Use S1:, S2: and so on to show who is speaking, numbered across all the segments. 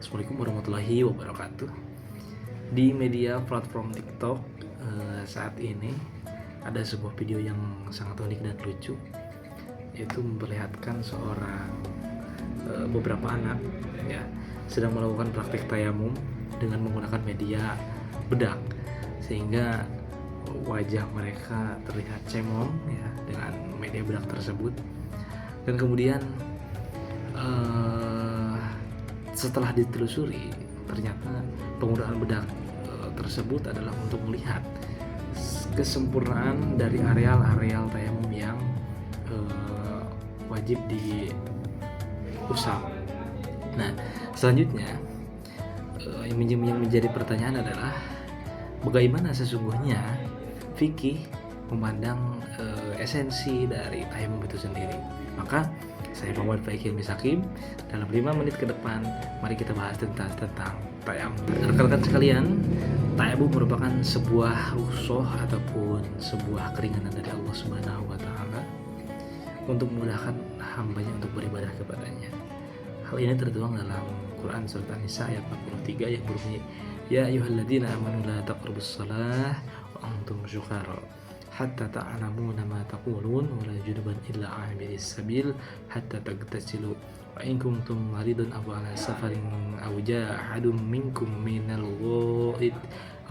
S1: Assalamualaikum warahmatullahi wabarakatuh. Di media platform TikTok saat ini ada sebuah video yang sangat unik dan lucu, yaitu memperlihatkan seorang beberapa anak ya sedang melakukan praktik tayamum dengan menggunakan media bedak, sehingga wajah mereka terlihat cemong ya dengan media bedak tersebut. Dan kemudian setelah ditelusuri, ternyata penggunaan bedak tersebut adalah untuk melihat kesempurnaan dari areal-areal tayamum yang wajib diusap. Nah, selanjutnya yang menjadi pertanyaan adalah bagaimana sesungguhnya fikih memandang esensi dari tayamum itu sendiri. Maka saya Muhammad Faikil Misakim, dalam 5 menit ke depan mari kita bahas tentang tayamum. Rekan-rekan sekalian, tayamum merupakan sebuah rukhsah ataupun sebuah keringanan dari Allah Subhanahu wa taala untuk memudahkan hambanya untuk beribadah kepadanya. Hal ini tertuang dalam Quran surat An-Nisa ayat 43 yang berbunyi, ya ayyuhalladzina amanu la taqrabus shalah wa antum syukara hatta ta'lamuna ma taqulun wa la junuban illa 'abiris sabil hatta tagtasilu wa in kuntum maridun aw ala safarin aw jaa ahadun minkum minal ghaid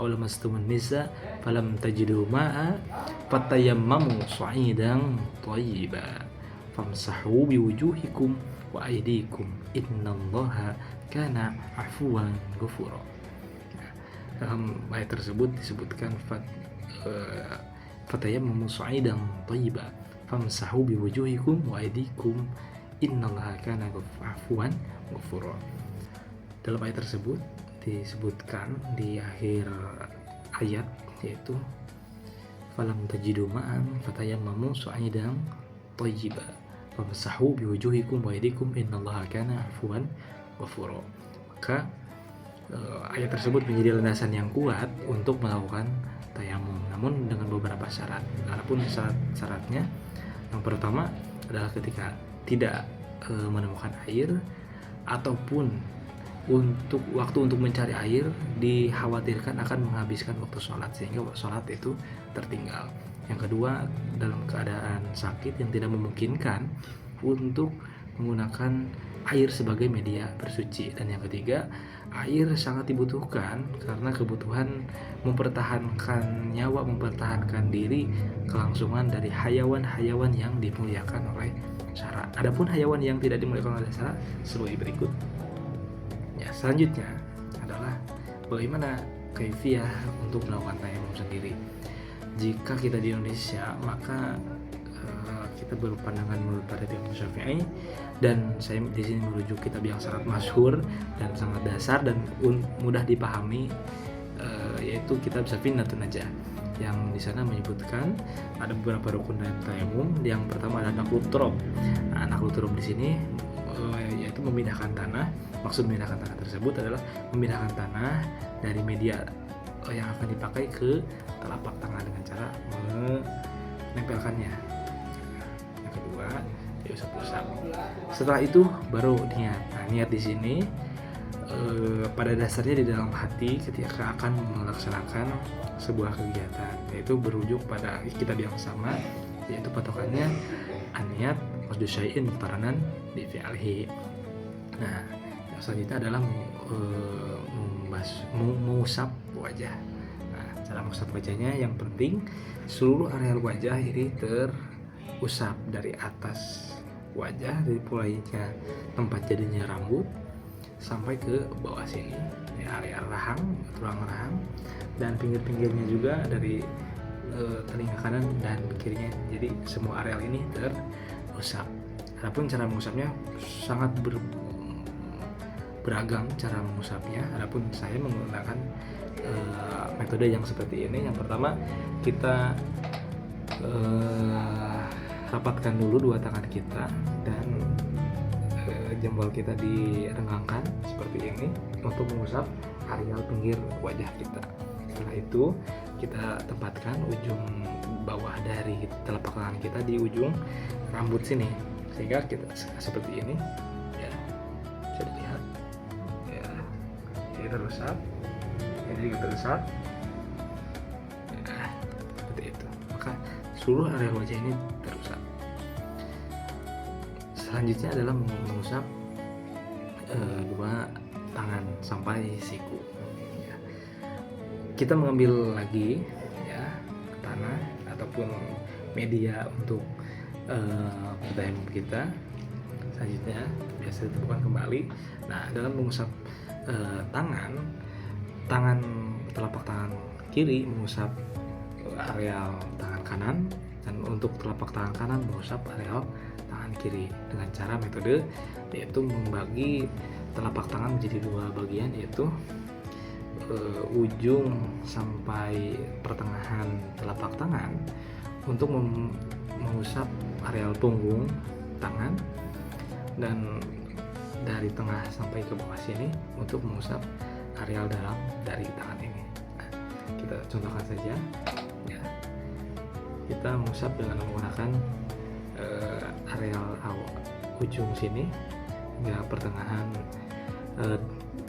S1: aw lamastumun nisa falam tajidu ma'a fatayammamu sa'idan thayyiban famsahu biwujuhikum wa aydikum innallaha kana 'afuwan ghafura. Dalam ayat tersebut disebutkan fatayammamu sa'idan thayyiban famsahu biwujuhikum wa aydikum innallaha kana 'afuwan ghafura. Dalam ayat tersebut disebutkan di akhir ayat, yaitu falam tajidu ma'an fatayammamu sa'idan thayyiban famsahu biwujuhikum wa aydikum innallaha kana 'afuwan ghafura. Maka ayat tersebut menjadi landasan yang kuat untuk melakukan tayamum, namun dengan beberapa syarat. Adapun syaratnya, yang pertama adalah ketika tidak menemukan air ataupun waktu untuk mencari air dikhawatirkan akan menghabiskan waktu sholat sehingga sholat itu tertinggal. Yang kedua, dalam keadaan sakit yang tidak memungkinkan untuk menggunakan air sebagai media bersuci. Dan yang ketiga, air sangat dibutuhkan karena kebutuhan mempertahankan nyawa, mempertahankan diri, kelangsungan dari hayawan-hayawan yang dimuliakan oleh syara. Adapun hayawan yang tidak dimuliakan oleh syara sebagai berikut. Ya, selanjutnya adalah bagaimana kaifiyah untuk melakukan tayamum sendiri. Jika kita di Indonesia, maka kita berpandangan menurut pada Imam Syafi'i, dan saya di sini merujuk kitab yang sangat masyhur dan sangat dasar dan mudah dipahami, yaitu kitab Safinatun Najah, yang di sana menyebutkan ada beberapa rukun dalam tayamum. Yang pertama adalah naqlut turab. Nah, naqlut turab di sini yaitu memindahkan tanah. Maksud memindahkan tanah tersebut adalah memindahkan tanah dari media yang akan dipakai ke telapak tangan dengan cara menempelkannya. Yang kedua, diusap-usap. Setelah itu baru niat. Nah, niat di sini pada dasarnya di dalam hati ketika akan melaksanakan sebuah kegiatan, yaitu berujuk pada kitab yang sama, yaitu patokannya an-niat qasdu syai'in muqtaranan bi fi'lihi. Nah, yang selanjutnya adalah mengusap wajah. Nah, cara mengusap wajahnya yang penting seluruh areal wajah ini terusap dari atas wajah, dari mulainya tempat jadinya rambut sampai ke bawah sini, ya, area rahang, tulang rahang, dan pinggir-pinggirnya juga dari telinga kanan dan kirinya. Jadi semua areal ini terusap. Adapun cara mengusapnya sangat beragam cara mengusapnya. Adapun saya menggunakan metode yang seperti ini. Yang pertama, kita rapatkan dulu dua tangan kita dan jempol kita direnggangkan seperti ini untuk mengusap areal pinggir wajah kita. Setelah itu kita tempatkan ujung bawah dari telapak tangan kita di ujung rambut sini, sehingga kita seperti ini ya, bisa dilihat ya, ini terusap, ini juga terusap. Nah, seperti itu. Maka seluruh area wajah ini terusap. Selanjutnya adalah mengusap dua tangan sampai siku. Ya. Kita mengambil lagi ya tanah ataupun media untuk bertayamum kita. Selanjutnya biasa ditemukan kembali. Nah, dalam mengusap tangan telapak tangan kiri mengusap areal tangan kanan, dan untuk telapak tangan kanan mengusap areal tangan kiri dengan cara metode yaitu membagi telapak tangan menjadi dua bagian, yaitu ujung sampai pertengahan telapak tangan untuk mengusap areal punggung tangan, dan dari tengah sampai ke bawah sini untuk mengusap areal dalam dari tangan ini. Nah, kita contohkan saja ya. Kita mengusap dengan menggunakan areal ujung sini hingga pertengahan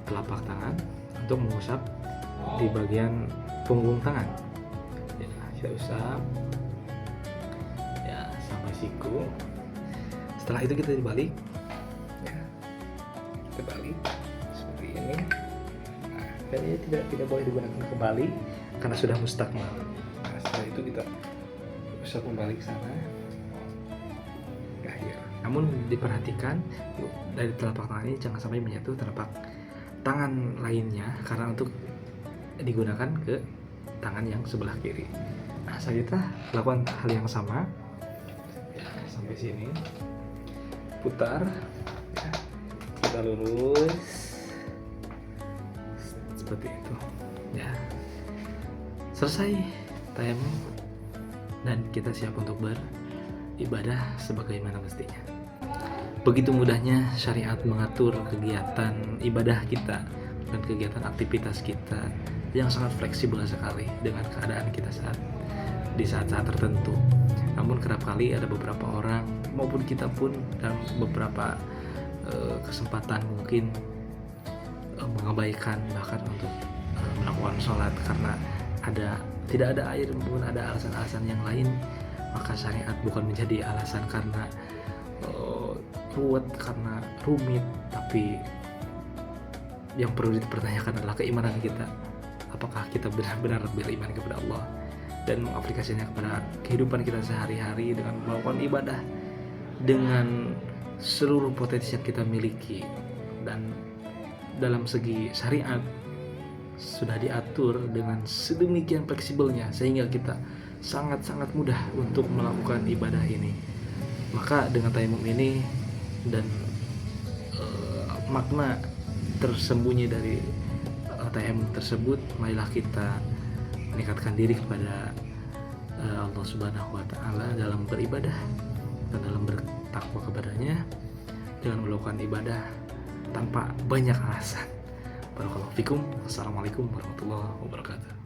S1: telapak tangan untuk mengusap di bagian punggung tangan. Ya, kita usap ya sampai siku. Setelah itu kita dibalik, ya, kita balik seperti ini. Nah, dan ini tidak boleh digunakan kembali karena sudah mustakmal. Nah, setelah itu kita usap kembali ke sana. Namun diperhatikan dari telapak tangan ini jangan sampai menyentuh telapak tangan lainnya karena untuk digunakan ke tangan yang sebelah kiri. Nah, selanjutnya lakukan hal yang sama ya, sampai sini, putar ya, kita lurus seperti itu ya. Selesai tayamum dan kita siap untuk beribadah sebagaimana mestinya. Begitu mudahnya syariat mengatur kegiatan ibadah kita dan kegiatan aktivitas kita yang sangat fleksibel sekali dengan keadaan kita di saat-saat tertentu. Namun kerap kali ada beberapa orang maupun kita pun dalam beberapa kesempatan mungkin mengabaikan bahkan untuk melakukan sholat karena tidak ada air maupun ada alasan-alasan yang lain. Maka syariat bukan menjadi alasan karena ruwet, karena rumit, tapi yang perlu dipertanyakan adalah keimanan kita. Apakah kita benar-benar beriman kepada Allah dan mengaplikasikannya kepada kehidupan kita sehari-hari dengan melakukan ibadah dengan seluruh potensi yang kita miliki. Dan dalam segi syariat sudah diatur dengan sedemikian fleksibelnya sehingga kita sangat-sangat mudah untuk melakukan ibadah ini. Maka dengan tayamum ini dan makna tersembunyi dari tayamum tersebut, marilah kita meningkatkan diri kepada Allah Subhanahu wa taala dalam beribadah dan dalam bertakwa kepadanya dengan melakukan ibadah tanpa banyak alasan. Barakallahu fikum. Assalamualaikum warahmatullahi wabarakatuh.